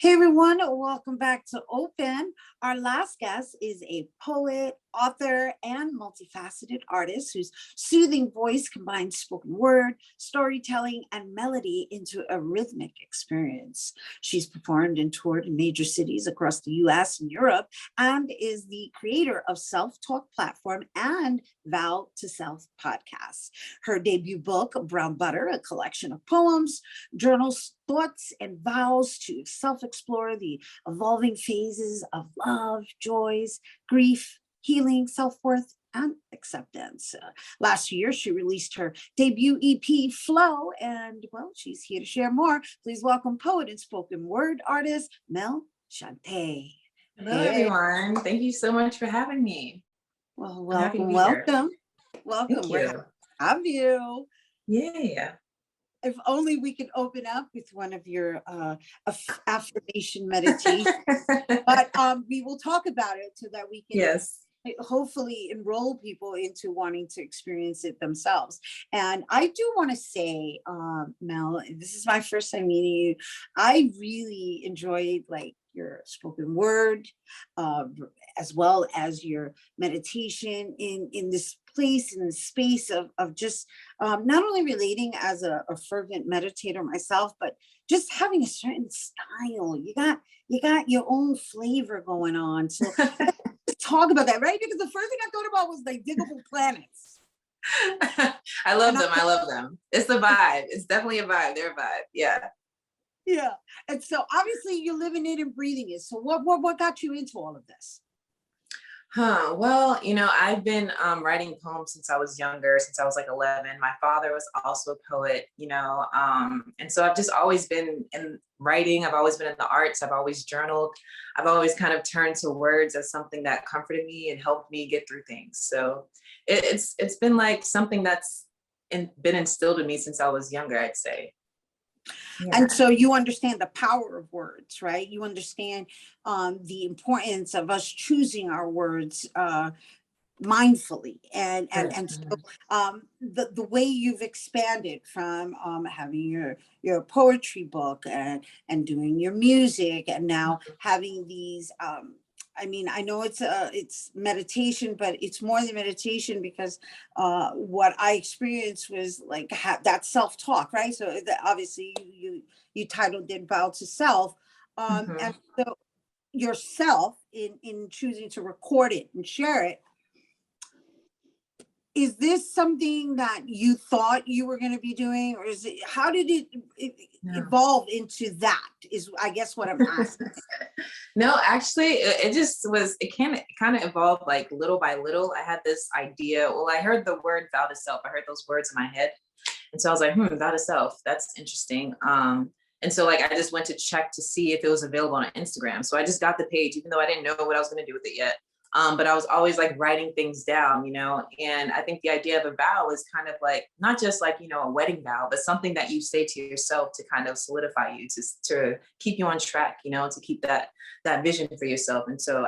Hey everyone, welcome back to Open. Our last guest is a poet, author, and multifaceted artist whose soothing voice combines spoken word, storytelling, and melody into a rhythmic experience. She's performed and toured in major cities across the US and Europe and is the creator of Self-Talk Platform and Vow to Self podcasts. Her debut book, Brown Butter, a collection of poems, journals, thoughts, and vows to self-explore the evolving phases of love, joys, grief, healing, self-worth, and acceptance. Last year, she released her debut EP, Flow, and well, she's here to share more. Please welcome poet and spoken word artist, Mel Chante. Hello, everyone. Thank you so much for having me. Well, welcome. Welcome. Thank We're you. happy to have you. Yeah. If only we could open up with one of your affirmation meditations, but we will talk about it so that we can hopefully enroll people into wanting to experience it themselves. And I do want to say, Mel, this is my first time meeting you. I really enjoyed your spoken word, as well as your meditation in this place, in the space of just not only relating as a fervent meditator myself, but just having a certain style. You got your own flavor going on. So let's talk about that, right? Because the first thing I thought about was like diggable planets. I love them. I love them. It's the vibe. It's definitely a vibe. They're a vibe. Yeah. Yeah. And so obviously you're living it and breathing it. So what got you into all of this? Well, I've been writing poems since I was younger, since I was like 11. My father was also a poet, and so I've just always been in writing. I've always been in the arts. I've always journaled. I've always kind of turned to words as something that comforted me and helped me get through things. So it's been like something that's been instilled in me since I was younger, I'd say. Yeah. And so you understand the power of words, right? You understand the importance of us choosing our words mindfully, and so the way you've expanded from having your poetry book and doing your music, and now having these. I know it's meditation, but it's more than meditation, because what I experienced was like that self-talk, right? So obviously you titled it Vow to Self, and so yourself in choosing to record it and share it. Is this something that you thought you were going to be doing, or how did it evolve into that, is I guess what I'm asking. No, actually, it kind of evolved like little by little. I had this idea. Well, I heard the word vow to self. I heard those words in my head. And so I was like, vow to self. That's interesting. And so I just went to check to see if it was available on Instagram. So I just got the page, even though I didn't know what I was going to do with it yet. But I was always writing things down, and I think the idea of a vow is kind of not just a wedding vow, but something that you say to yourself to kind of solidify you, to keep you on track, to keep that vision for yourself. And so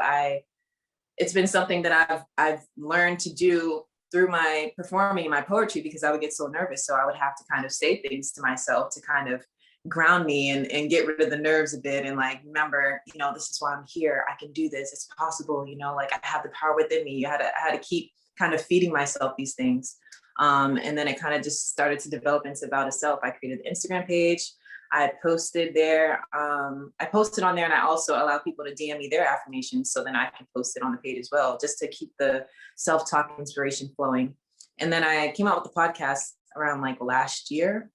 it's been something that I've learned to do through my performing my poetry, because I would get so nervous. So I would have to kind of say things to myself to kind of ground me and get rid of the nerves a bit, and remember, this is why I'm here. I can do this. It's possible. I have the power within me. I had to keep kind of feeding myself these things. And then it kind of just started to develop into Vow to Self. I created the Instagram page. I posted there. I posted on there, and I also allow people to DM me their affirmations, so then I can post it on the page as well, just to keep the self-talk inspiration flowing. And then I came out with the podcast around last year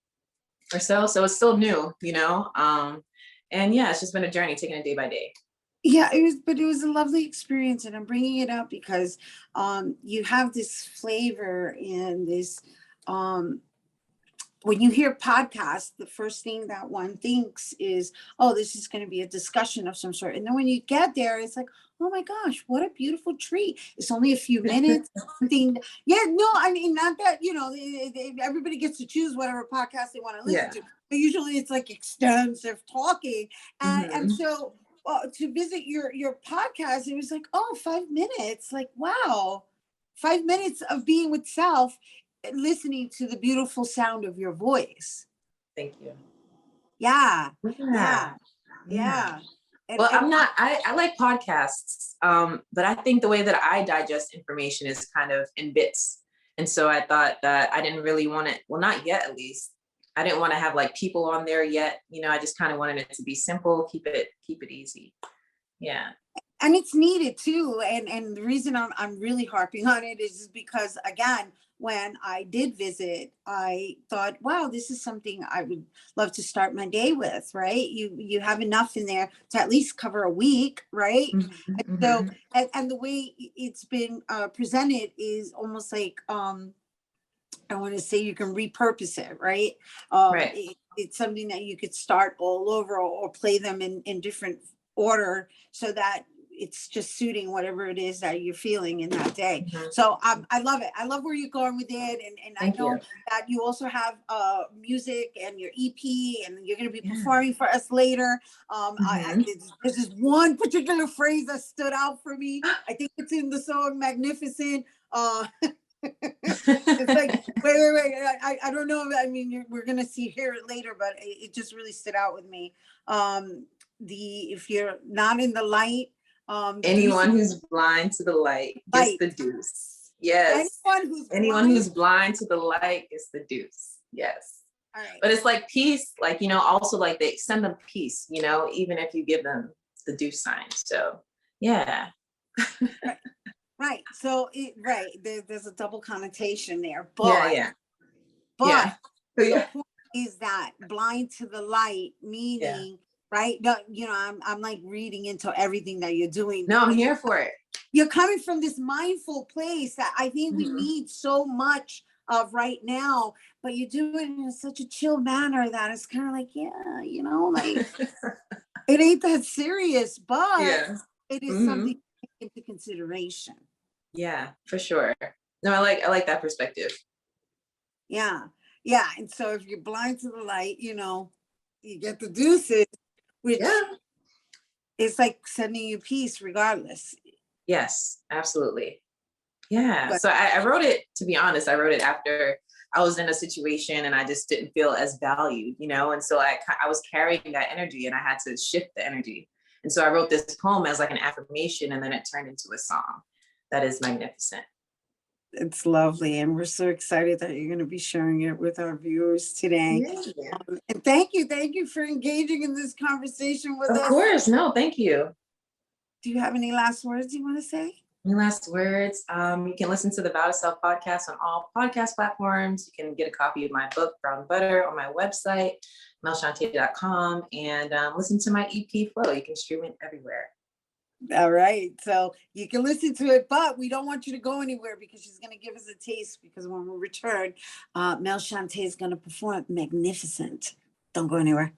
or so it's still new, and yeah, it's just been a journey, taking it day by day. Yeah, it was a lovely experience, and I'm bringing it up because you have this flavor and this when you hear podcasts, the first thing that one thinks is, oh, this is going to be a discussion of some sort. And then when you get there, it's like, oh my gosh, what a beautiful treat. It's only a few minutes. Not that, everybody gets to choose whatever podcast they want to listen to. But usually it's extensive talking. And so to visit your podcast, it was 5 minutes. Wow, 5 minutes of being with self, listening to the beautiful sound of your voice. Thank you. Yeah. Yeah. Well, And I like podcasts, but I think the way that I digest information is kind of in bits. And so I thought that I didn't really want it, well, not yet at least. I didn't want to have like people on there yet. I just kind of wanted it to be simple, keep it easy. Yeah. and it's needed too. And the reason I'm really harping on it is because, again, when I did visit, I thought, wow, this is something I would love to start my day with, right? You have enough in there to at least cover a week, right? And so, and the way it's been presented is almost like, I want to say you can repurpose it, right? Right. It's something that you could start all over, or play them in different order, so that it's just suiting whatever it is that you're feeling in that day. So I love it. I love where you're going with it. And I Thank know you. that you also have music and your EP, and you're going to be performing for us later. There's this one particular phrase that stood out for me. I think it's in the song Magnificent. It's like, wait. I don't know. I mean, we're gonna hear it later, but it just really stood out with me. If you're not in the light, Anyone who's blind to the light gets the deuce. Yes. Anyone who's blind to the light gets the deuce. Yes. All right. But it's like peace, like, also like they send them peace, even if you give them the deuce sign. So yeah. Right. So there's a double connotation there, but the point is that blind to the light, meaning right. I'm like reading into everything that you're doing. No, I'm here for it. You're coming from this mindful place that I think we need so much of right now, but you do it in such a chill manner that it's kind of like, like it ain't that serious, but it is something to take into consideration. Yeah, for sure. No, I like that perspective. Yeah. And so if you're blind to the light, you get the deuces, which is like sending you peace regardless. Yes, absolutely. Yeah. So I wrote it, to be honest, I wrote it after I was in a situation and I just didn't feel as valued, and so I was carrying that energy and I had to shift the energy. And so I wrote this poem as like an affirmation, and then it turned into a song that is magnificent. It's lovely. And we're so excited that you're going to be sharing it with our viewers today. Yeah. And thank you for engaging in this conversation with us. Of course. No, thank you. Do you have any last words you want to say? Any last words? You can listen to the Vow to Self podcast on all podcast platforms. You can get a copy of my book, Brown Butter, on my website, melchante.com, and listen to my EP, Flow. You can stream it everywhere. All right. So you can listen to it, but we don't want you to go anywhere because she's going to give us a taste, because when we return, Mel Chante is going to perform Magnificent. Don't go anywhere.